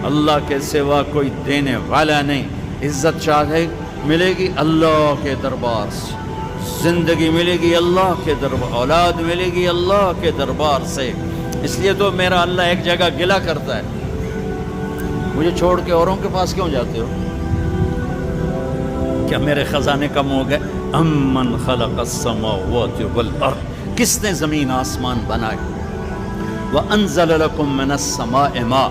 अल्लाह के सिवा कोई देने वाला नहीं। इज्जत चाहे मिलेगी अल्लाह के दरबार से, ज़िंदगी मिलेगी अल्लाह के दरबार, औलाद मिलेगी अल्लाह के दरबार से। इसलिए तो मेरा अल्लाह एक जगह गिला करता है, मुझे छोड़ के औरों के पास क्यों जाते हो? क्या मेरे खजाने कम हो गए? अम्मन खलक़स समावाति वल अर्द, किसने ज़मीन आसमान बनाए? व अंज़ल लकुम मिनस समाए मा,